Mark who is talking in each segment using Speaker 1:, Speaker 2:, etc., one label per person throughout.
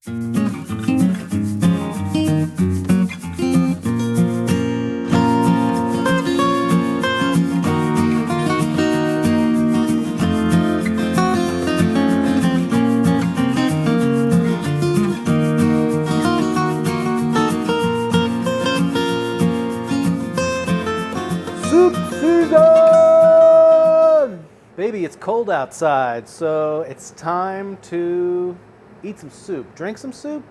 Speaker 1: Soup season! Baby, it's cold outside, so it's time to eat some soup. Drink some soup,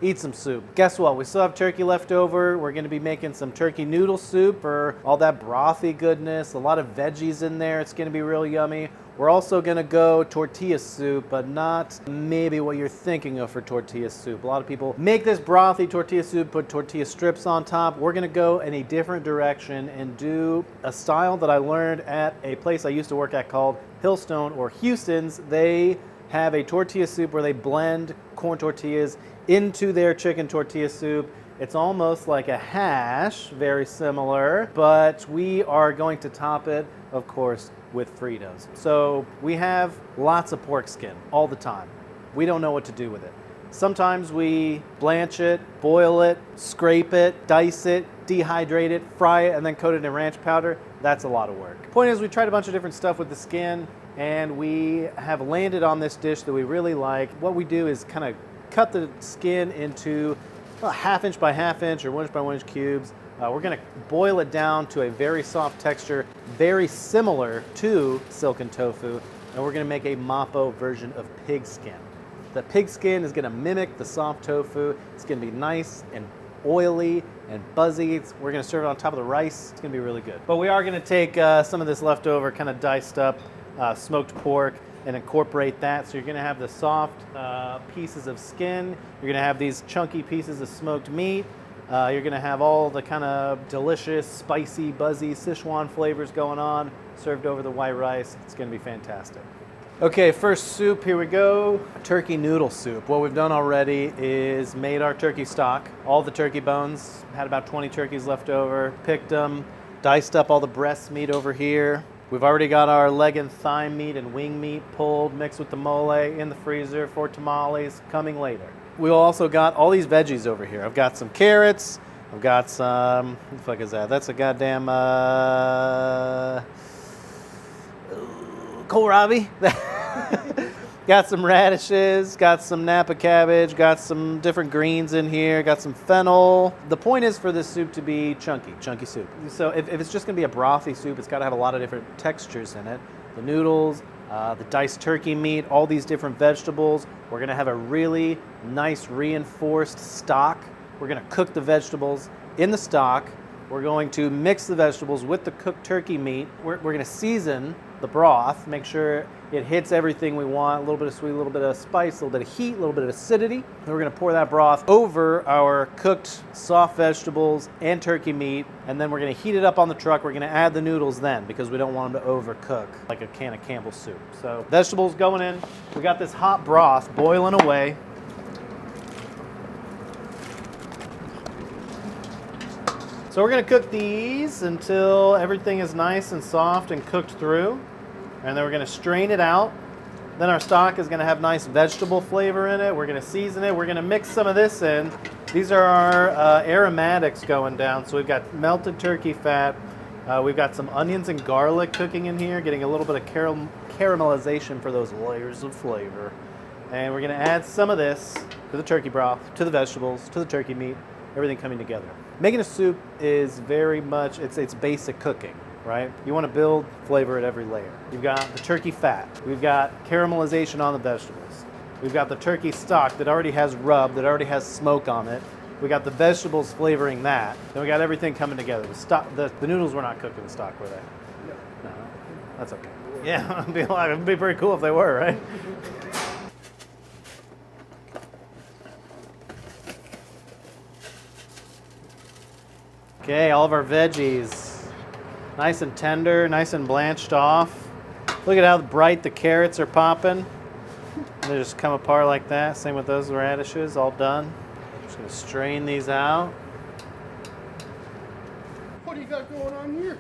Speaker 1: eat some soup. Guess what? We still have turkey left over. We're gonna be making some turkey noodle soup for all that brothy goodness, a lot of veggies in there. It's gonna be real yummy. We're also gonna go tortilla soup, but not maybe what you're thinking of for tortilla soup. A lot of people make this brothy tortilla soup, put tortilla strips on top. We're gonna go in a different direction and do a style that I learned at a place I used to work at called Hillstone or Houston's. They have a tortilla soup where they blend corn tortillas into their chicken tortilla soup. It's almost like a hash, very similar, but we are going to top it, of course, with Fritos. So we have lots of pork skin all the time. We don't know what to do with it. Sometimes we blanch it, boil it, scrape it, dice it, dehydrate it, fry it, and then coat it in ranch powder. That's a lot of work. Point is, we tried a bunch of different stuff with the skin, and we have landed on this dish that we really like. What we do is kind of cut the skin into half-inch by half-inch or 1 inch by 1 inch cubes. We're going to boil it down to a very soft texture, very similar to silken tofu, and we're going to make a mappo version of pig skin. The pig skin is going to mimic the soft tofu. It's going to be nice and oily and buzzy. We're going to serve it on top of the rice. It's going to be really good. But we are going to take some of this leftover kind of diced up smoked pork and incorporate that. So you're going to have the soft pieces of skin. You're going to have these chunky pieces of smoked meat. You're going to have all the kind of delicious, spicy, buzzy Sichuan flavors going on, served over the white rice. It's going to be fantastic. Okay, first soup, here we go. Turkey noodle soup. What we've done already is made our turkey stock. All the turkey bones, had about 20 turkeys left over, picked them, diced up all the breast meat over here. We've already got our leg and thigh meat and wing meat pulled, mixed with the mole in the freezer for tamales, coming later. We also got all these veggies over here. I've got some carrots. I've got some, what the fuck is that? That's a goddamn kohlrabi. Got some radishes, got some Napa cabbage, got some different greens in here, got some fennel. The point is for this soup to be chunky soup. So if it's just gonna be a brothy soup, it's gotta have a lot of different textures in it. The noodles, the diced turkey meat, all these different vegetables. We're gonna have a really nice reinforced stock. We're gonna cook the vegetables in the stock. We're going to mix the vegetables with the cooked turkey meat. We're gonna season the broth, make sure it hits everything we want, a little bit of sweet, a little bit of spice, a little bit of heat, a little bit of acidity. Then we're gonna pour that broth over our cooked soft vegetables and turkey meat, and then we're gonna heat it up on the truck. We're gonna add the noodles then because we don't want them to overcook like a can of Campbell's soup. So vegetables going in. We got this hot broth boiling away. So we're gonna cook these until everything is nice and soft and cooked through. And then we're gonna strain it out. Then our stock is gonna have nice vegetable flavor in it. We're gonna season it. We're gonna mix some of this in. These are our aromatics going down. So we've got melted turkey fat. We've got some onions and garlic cooking in here, getting a little bit of caramelization for those layers of flavor. And we're gonna add some of this to the turkey broth, to the vegetables, to the turkey meat, everything coming together. Making a soup is very much, it's basic cooking, right? You want to build flavor at every layer. You've got the turkey fat. We've got caramelization on the vegetables. We've got the turkey stock that already has rub, that already has smoke on it. We got the vegetables flavoring that. Then we got everything coming together. The noodles were not cooked in the stock, were they? No, that's okay. Yeah, it'd be pretty cool if they were, right? Okay, all of our veggies, nice and tender, nice and blanched off. Look at how bright the carrots are popping. They just come apart like that. Same with those radishes, all done. Just gonna strain these out.
Speaker 2: What do you got going on here?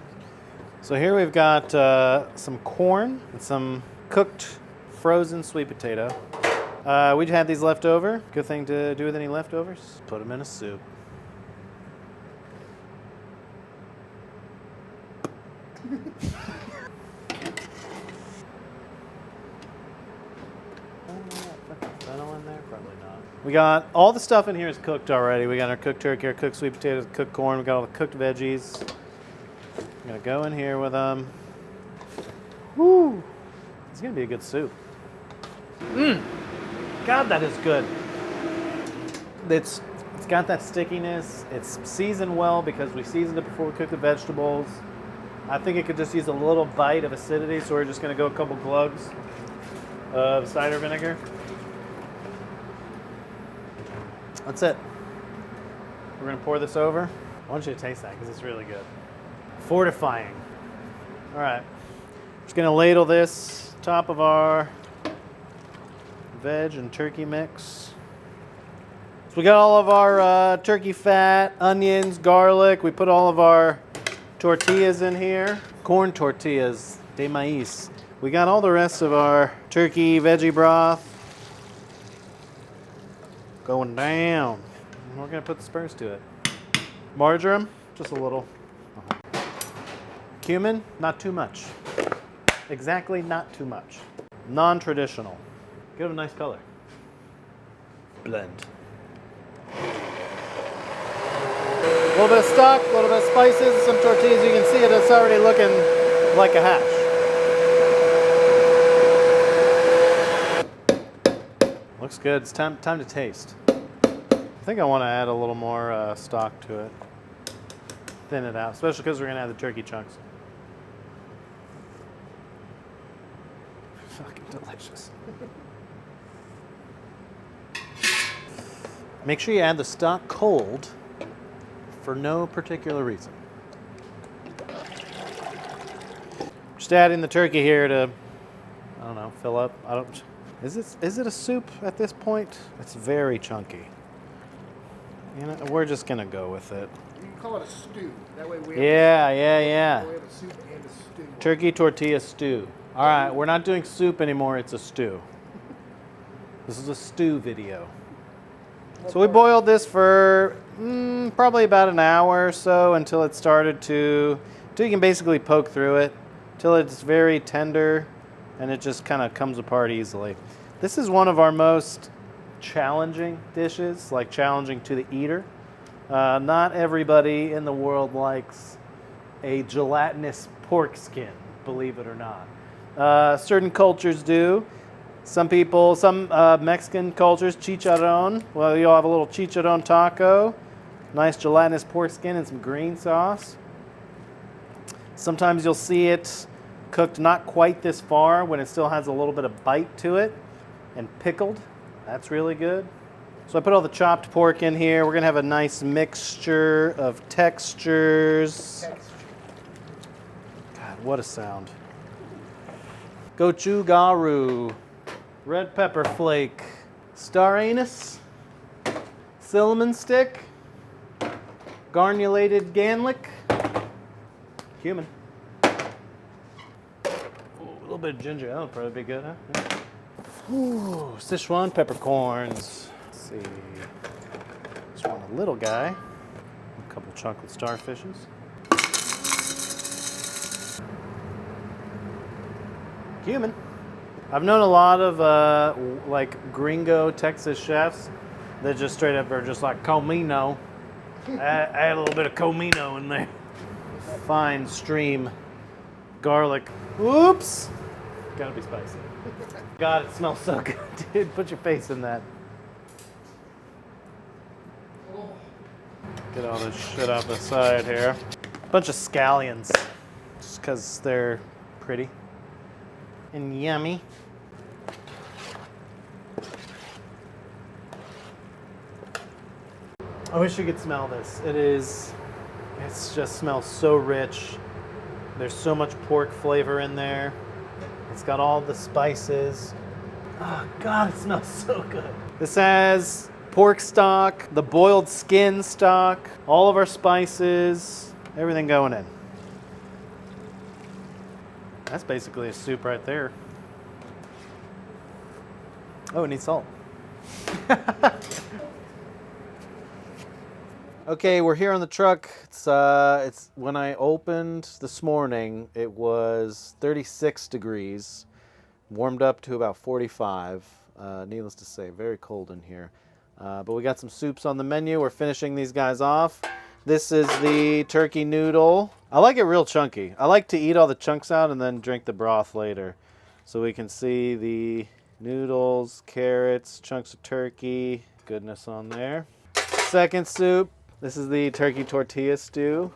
Speaker 1: So here we've got some corn and some cooked frozen sweet potato. We had these left over. Good thing to do with any leftovers. Put them in a soup. Fennel in there? Probably not. We got all the stuff in here is cooked already. We got our cooked turkey, our cooked sweet potatoes, cooked corn. We got all the cooked veggies. I'm gonna go in here with them. Woo! It's gonna be a good soup. God, that is good. It's got that stickiness. It's seasoned well because we seasoned it before we cooked the vegetables. I think it could just use a little bite of acidity, so we're just gonna go a couple glugs of cider vinegar. That's it. We're gonna pour this over. I want you to taste that because it's really good. Fortifying. All right. Just gonna ladle this top of our veg and turkey mix. So we got all of our turkey fat, onions, garlic. We put all of our tortillas in here. Corn tortillas de maíz. We got all the rest of our turkey veggie broth going down. And we're gonna put the spurs to it. Marjoram, just a little. Cumin, not too much. Exactly not too much. Non-traditional. Give it a nice color. Blend. A little bit of stock, a little bit of spices, some tortillas. You can see it, it's already looking like a hash. Looks good. It's time to taste. I think I want to add a little more stock to it. Thin it out, especially because we're going to add the turkey chunks. Fucking delicious. Make sure you add the stock cold for no particular reason. Just adding the turkey here to, I don't know, fill up. Is it a soup at this point? It's very chunky. You know, we're just gonna go with it.
Speaker 2: You can call it a stew. That way we
Speaker 1: Yeah.
Speaker 2: have a soup and a stew.
Speaker 1: Turkey tortilla stew. All right, we're not doing soup anymore. It's a stew. This is a stew video. So we boiled this for probably about an hour or so until it started until you can basically poke through it, till it's very tender and it just kind of comes apart easily. This is one of our most challenging dishes, like challenging to the eater. Not everybody in the world likes a gelatinous pork skin, believe it or not. Certain cultures do. Some Mexican cultures, chicharron. Well, you'll have a little chicharron taco, nice gelatinous pork skin and some green sauce. Sometimes you'll see it cooked not quite this far when it still has a little bit of bite to it and pickled. That's really good. So I put all the chopped pork in here. We're gonna have a nice mixture of textures. God, what a sound. Gochugaru. Red pepper flake, star anise, cinnamon stick, garnulated ganlick, cumin. Ooh, a little bit of ginger, that'll probably be good, huh? Yeah. Ooh, Sichuan peppercorns. Let's see. Just want a little guy. A couple chocolate starfishes. Cumin. I've known a lot of like gringo Texas chefs that just straight up are just like comino. Add a little bit of comino in there. Fine stream garlic. Oops. Gotta be spicy. God, it smells so good, dude. Put your face in that. Get all this shit off the side here. Bunch of scallions, just because they're pretty and yummy. I wish you could smell this. It just smells so rich. There's so much pork flavor in there. It's got all the spices. Oh God, it smells so good. This has pork stock, the boiled skin stock, all of our spices, everything going in. That's basically a soup right there. Oh, it needs salt. Okay, we're here on the truck. It's when I opened this morning, it was 36 degrees, warmed up to about 45. Needless to say, very cold in here. But we got some soups on the menu. We're finishing these guys off. This is the turkey noodle. I like it real chunky. I like to eat all the chunks out and then drink the broth later. So we can see the noodles, carrots, chunks of turkey, goodness on there. Second soup. This is the turkey tortilla stew.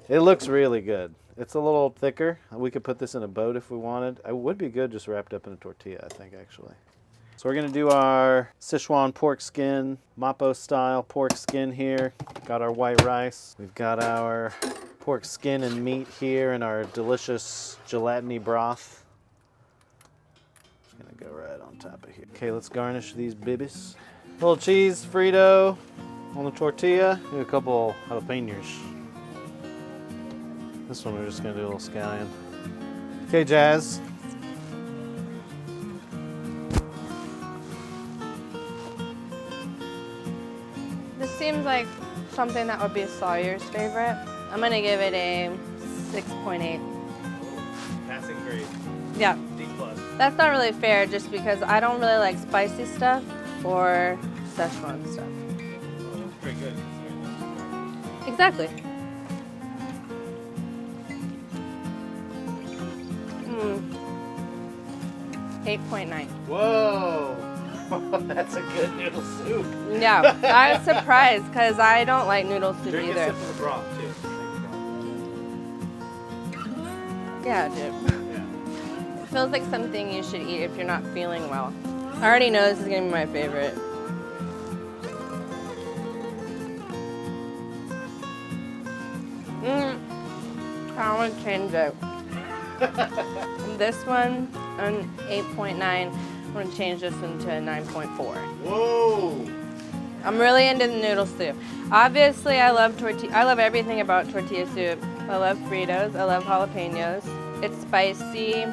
Speaker 1: It looks really good. It's a little thicker. We could put this in a boat if we wanted. It would be good just wrapped up in a tortilla, I think, actually. So we're gonna do our Sichuan pork skin, Mapo style pork skin here. Got our white rice. We've got our pork skin and meat here and our delicious gelatiny broth. Just gonna go right on top of here. Okay, let's garnish these bibbies. Little cheese, Frito on the tortilla. Do a couple jalapenos. This one we're just gonna do a little scallion. Okay, Jazz.
Speaker 3: This seems like something that would be Sawyer's favorite. I'm gonna give it a 6.8.
Speaker 1: Passing grade.
Speaker 3: Yeah.
Speaker 1: D+.
Speaker 3: That's not really fair just because I don't really like spicy stuff or Szechuan stuff.
Speaker 1: Well, it's pretty good.
Speaker 3: Exactly. 8.9.
Speaker 1: Whoa! That's a good noodle soup.
Speaker 3: Yeah, I was surprised because I don't like noodle soup
Speaker 1: Drink
Speaker 3: either.
Speaker 1: a sip of the broth, too.
Speaker 3: Yeah, dude.
Speaker 1: Yeah.
Speaker 3: It feels like something you should eat if you're not feeling well. I already know this is gonna be my favorite. I want to change it. This one, an 8.9. I'm gonna change this one to a 9.4.
Speaker 1: Whoa!
Speaker 3: I'm really into the noodle soup. Obviously, I love I love everything about tortilla soup. I love Fritos. I love jalapenos. It's spicy.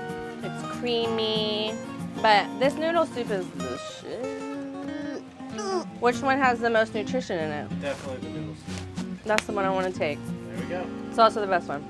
Speaker 3: It's creamy. But this noodle soup is the shit. Which one has the most nutrition in it?
Speaker 1: Definitely the noodle soup.
Speaker 3: That's the one I want to take.
Speaker 1: There we go.
Speaker 3: It's also the best one.